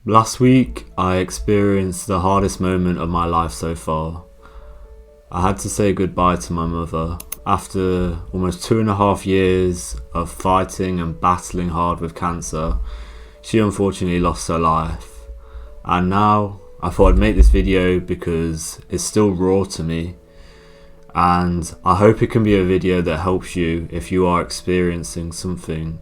Last week, I experienced the hardest moment of my life so far. I had to say goodbye to my mother after almost 2.5 years of fighting and battling hard with cancer. She unfortunately lost her life, and now I thought I'd make this video because it's still raw to me, and I hope it can be a video that helps you if you are experiencing something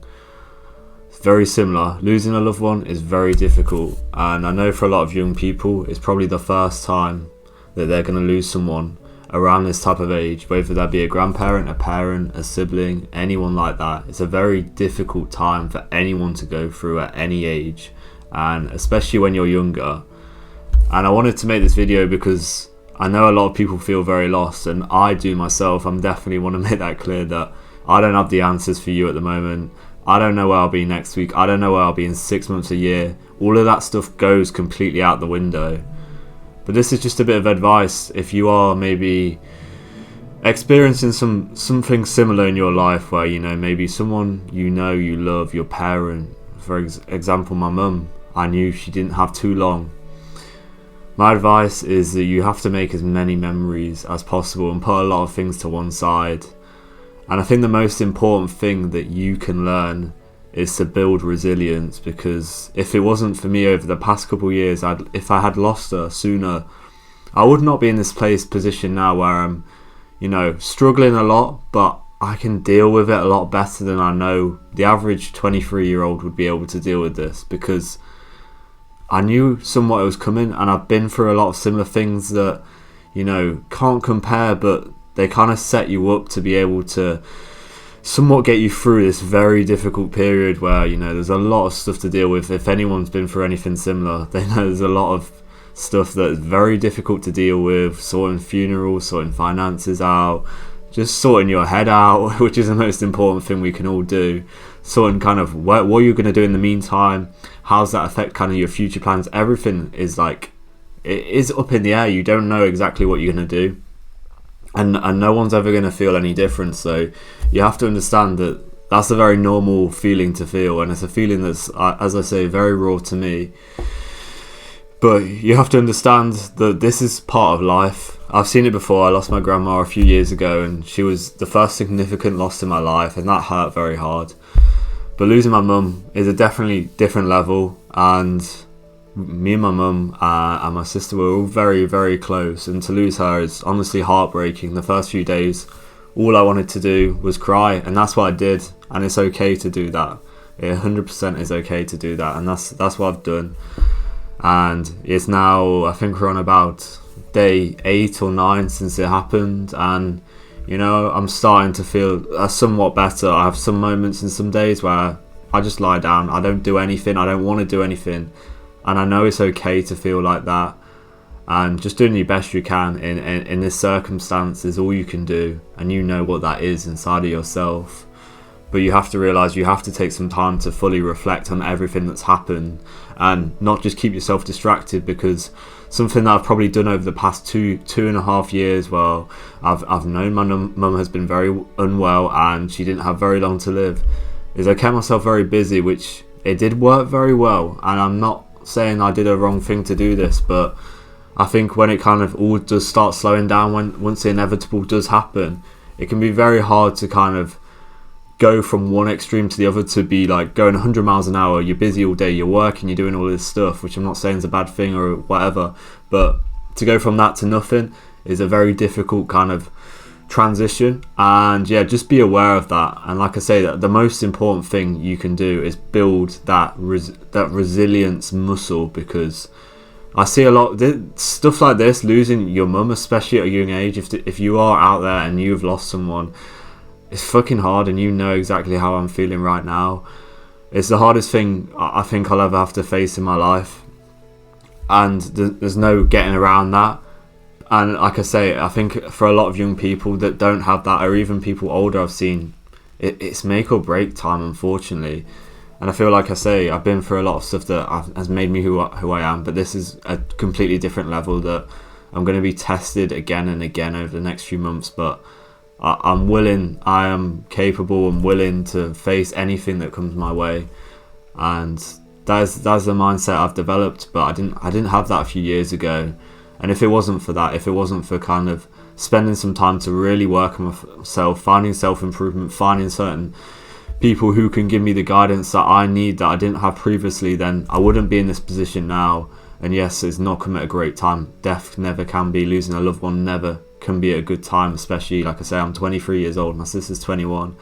very similar. Losing a loved one is very difficult, and I know for a lot of young people it's probably the first time that they're going to lose someone around this type of age, whether that be a grandparent, a parent, a sibling, anyone like that. It's a very difficult time for anyone to go through at any age, and especially when you're younger. And I wanted to make this video because I know a lot of people feel very lost, and I do myself. I'm definitely want to make that clear that I don't have the answers for you at the moment. I don't know where I'll be next week. I don't know where I'll be in 6 months, a year. All of that stuff goes completely out the window. But this is just a bit of advice if you are maybe experiencing something similar in your life where, maybe someone you love, your parent. For example, my mum. I knew she didn't have too long. My advice is that you have to make as many memories as possible and put a lot of things to one side. And I think the most important thing that you can learn is to build resilience, because if it wasn't for me over the past couple of years, if I had lost her sooner, I would not be in this position now where I'm, struggling a lot, but I can deal with it a lot better than I know the average 23-year-old would be able to deal with this, because I knew somewhat it was coming, and I've been through a lot of similar things that, can't compare, but they kind of set you up to be able to somewhat get you through this very difficult period where, there's a lot of stuff to deal with. If anyone's been through anything similar, they know there's a lot of stuff that is very difficult to deal with. Sorting funerals, sorting finances out, just sorting your head out, which is the most important thing we can all do. Sorting kind of what you're going to do in the meantime, how's that affect kind of your future plans. Everything is it is up in the air. You don't know exactly what you're going to do. And no one's ever going to feel any different. So you have to understand that that's a very normal feeling to feel, and it's a feeling that's, as I say, very raw to me. But you have to understand that this is part of life. I've seen it before. I lost my grandma a few years ago, and she was the first significant loss in my life, and that hurt very hard. But losing my mum is a definitely different level, and me and my mum and my sister were all very, very close, and to lose her is honestly heartbreaking. The first few days, all I wanted to do was cry, and that's what I did, and it's okay to do that. It 100% is okay to do that, and that's what I've done. And it's now, I think we're on about day 8 or 9 since it happened, and I'm starting to feel somewhat better. I have some moments and some days where I just lie down, I don't do anything, I don't want to do anything. And I know it's okay to feel like that, and just doing your best you can in this circumstance is all you can do, and you know what that is inside of yourself. But you have to realise you have to take some time to fully reflect on everything that's happened, and not just keep yourself distracted, because something that I've probably done over the past 2.5 years, well, I've known my mum has been very unwell and she didn't have very long to live, is I kept myself very busy, which it did work very well. And I'm not saying I did a wrong thing to do this, but I think when it kind of all does start slowing down, once the inevitable does happen, it can be very hard to kind of go from one extreme to the other, to be like going 100 miles an hour. You're busy all day, you're working, you're doing all this stuff, which I'm not saying is a bad thing or whatever, but to go from that to nothing is a very difficult kind of transition. And yeah, just be aware of that. And like I say, that the most important thing you can do is build that resilience muscle, because I see a lot stuff like this, losing your mum, especially at a young age. If you are out there and you've lost someone, it's fucking hard, and you know exactly how I'm feeling right now. It's the hardest thing I think I'll ever have to face in my life, and there's no getting around that. And like I say, I think for a lot of young people that don't have that, or even people older, I've seen it's make or break time, unfortunately. And I feel like I say, I've been through a lot of stuff that has made me who I am, but this is a completely different level that I'm going to be tested again and again over the next few months. But I am capable and willing to face anything that comes my way, and that's the mindset I've developed, but I didn't have that a few years ago. And if it wasn't for that, if it wasn't for kind of spending some time to really work on myself, finding self-improvement, finding certain people who can give me the guidance that I need that I didn't have previously, then I wouldn't be in this position now. And yes, it's not come at a great time. Death never can be. Losing a loved one never can be at a good time, especially, like I say, I'm 23 years old, my sister's 21.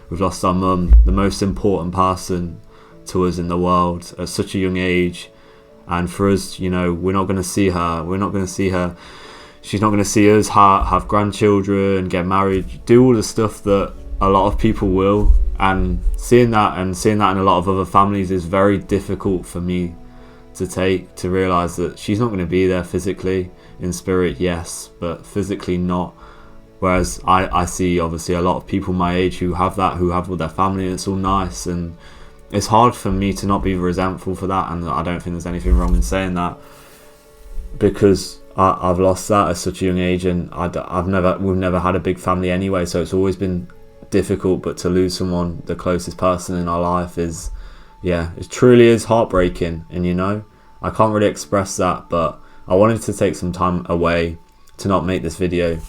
We've lost our mum, the most important person to us in the world, at such a young age. And for us, you know, we're not going to see her. She's not going to see us have grandchildren, get married, do all the stuff that a lot of people will. And seeing that in a lot of other families is very difficult for me to realise that she's not going to be there physically. In spirit, yes, but physically not. Whereas I see obviously a lot of people my age who have all their family, and it's all nice, and it's hard for me to not be resentful for that. And I don't think there's anything wrong in saying that, because I've lost that at such a young age, and we've never had a big family anyway, so it's always been difficult. But to lose someone, the closest person in our life, it truly is heartbreaking. And you know, I can't really express that, but I wanted to take some time away to not make this video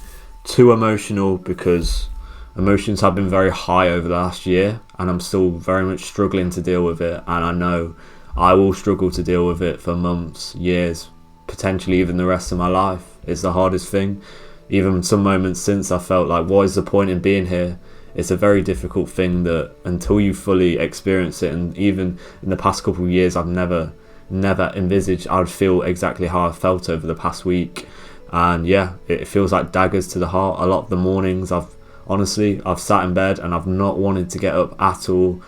too emotional, because emotions have been very high over the last year, and I'm still very much struggling to deal with it. And I know I will struggle to deal with it for months, years, potentially even the rest of my life. It's the hardest thing. Even some moments since, I felt like, what is the point in being here? It's a very difficult thing that until you fully experience it, and even in the past couple of years, I've never envisaged I would feel exactly how I felt over the past week. And yeah, it feels like daggers to the heart. A lot of the mornings I've sat in bed and I've not wanted to get up at all.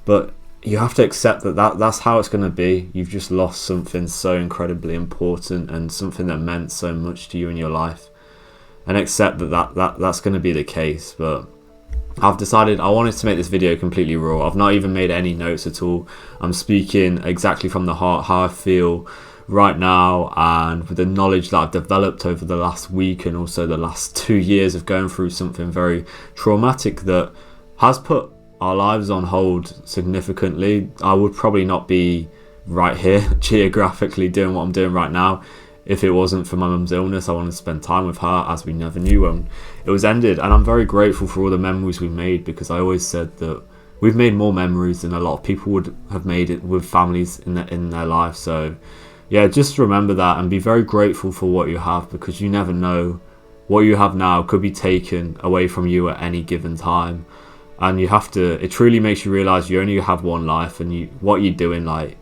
But you have to accept that's how it's going to be. You've just lost something so incredibly important and something that meant so much to you in your life, and accept that's going to be the case. But I've decided I wanted to make this video completely raw. I've not even made any notes at all. I'm speaking exactly from the heart, how I feel right now, and with the knowledge that I've developed over the last week, and also the last 2 years of going through something very traumatic that has put our lives on hold significantly. I would probably not be right here geographically doing what I'm doing right now if it wasn't for my mum's illness. I wanted to spend time with her, as we never knew when it was ended. And I'm very grateful for all the memories we've made, because I always said that we've made more memories than a lot of people would have made it with families in their life. So yeah, just remember that and be very grateful for what you have, because you never know what you have now could be taken away from you at any given time. And it truly makes you realize you only have one life, and what you're doing, like,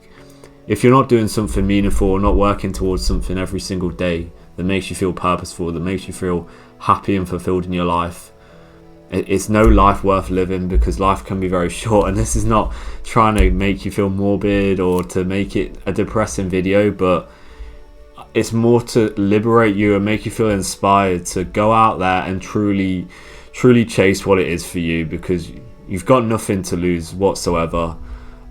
if you're not doing something meaningful or not working towards something every single day that makes you feel purposeful, that makes you feel happy and fulfilled in your life, it's no life worth living, because life can be very short. And this is not trying to make you feel morbid or to make it a depressing video, but it's more to liberate you and make you feel inspired to go out there and truly chase what it is for you, because you've got nothing to lose whatsoever.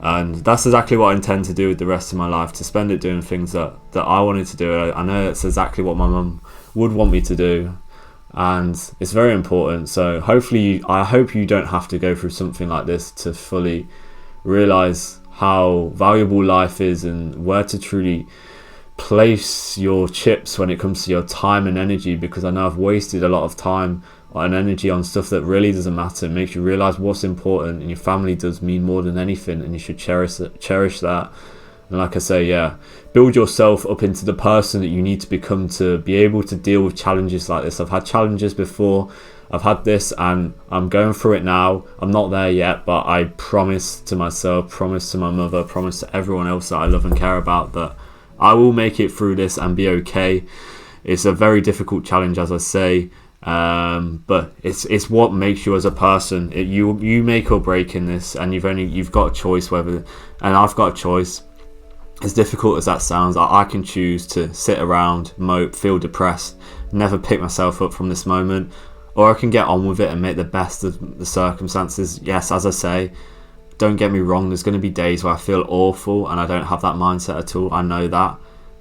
And that's exactly what I intend to do with the rest of my life, to spend it doing things that I wanted to do. I know it's exactly what my mum would want me to do, and it's very important. So I hope you don't have to go through something like this to fully realize how valuable life is, and where to truly place your chips when it comes to your time and energy. Because I know I've wasted a lot of time and energy on stuff that really doesn't matter. It makes you realize what's important, and your family does mean more than anything, and you should cherish that. And like I say, yeah, build yourself up into the person that you need to become to be able to deal with challenges like this. I've had challenges before, I've had this, and I'm going through it now. I'm not there yet, but I promise to myself, promise to my mother, promise to everyone else that I love and care about, that I will make it through this and be okay. It's a very difficult challenge, as I say, but it's what makes you as a person. You make or break in this, and you've got a choice and I've got a choice. As difficult as that sounds, I can choose to sit around, mope, feel depressed, never pick myself up from this moment, or I can get on with it and make the best of the circumstances. Yes, as I say, don't get me wrong, there's going to be days where I feel awful, and I don't have that mindset at all. I know that.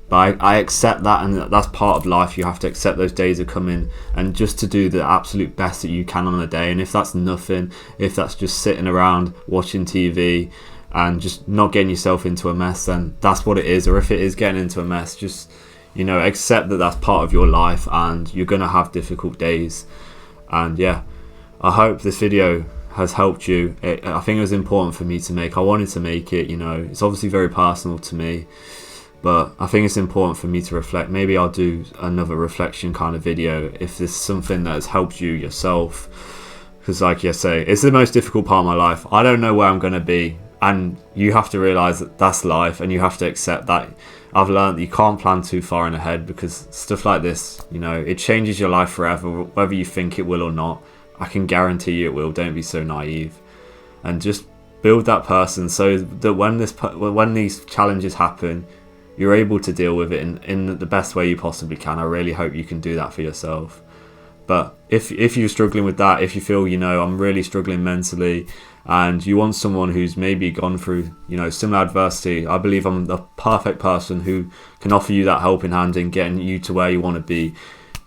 But I accept that, and that's part of life. You have to accept those days are coming, and just to do the absolute best that you can on the day. And if that's nothing, if that's just sitting around watching TV, and just not getting yourself into a mess, then that's what it is. Or if it is getting into a mess, just, you know, accept that that's part of your life and you're going to have difficult days. And yeah, I hope this video has helped you. I think it was important for me to make. I wanted to make it, you know, it's obviously very personal to me, but I think it's important for me to reflect. Maybe I'll do another reflection kind of video if there's something that has helped you yourself, because like I say, it's the most difficult part of my life. I don't know where I'm going to be, and you have to realize that that's life, and you have to accept that. I've learned that you can't plan too far in ahead, because stuff like this, you know, it changes your life forever, whether you think it will or not. I can guarantee you it will. Don't be so naive, and just build that person so that when these challenges happen, you're able to deal with it in the best way you possibly can. I really hope you can do that for yourself. But if you're struggling with that, if you feel, you know, I'm really struggling mentally, and you want someone who's maybe gone through, you know, similar adversity, I believe I'm the perfect person who can offer you that helping hand in getting you to where you want to be,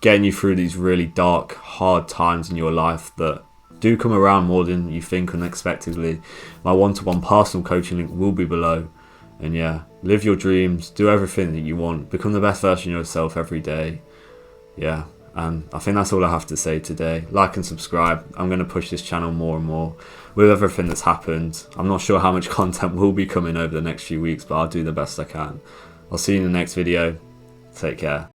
getting you through these really dark, hard times in your life that do come around more than you think unexpectedly. My one-to-one personal coaching link will be below. And yeah, live your dreams, do everything that you want, become the best version of yourself every day. Yeah, and I think that's all I have to say today. Like and subscribe. I'm going to push this channel more and more with everything that's happened. I'm not sure how much content will be coming over the next few weeks, but I'll do the best I can. I'll see you in the next video. Take care.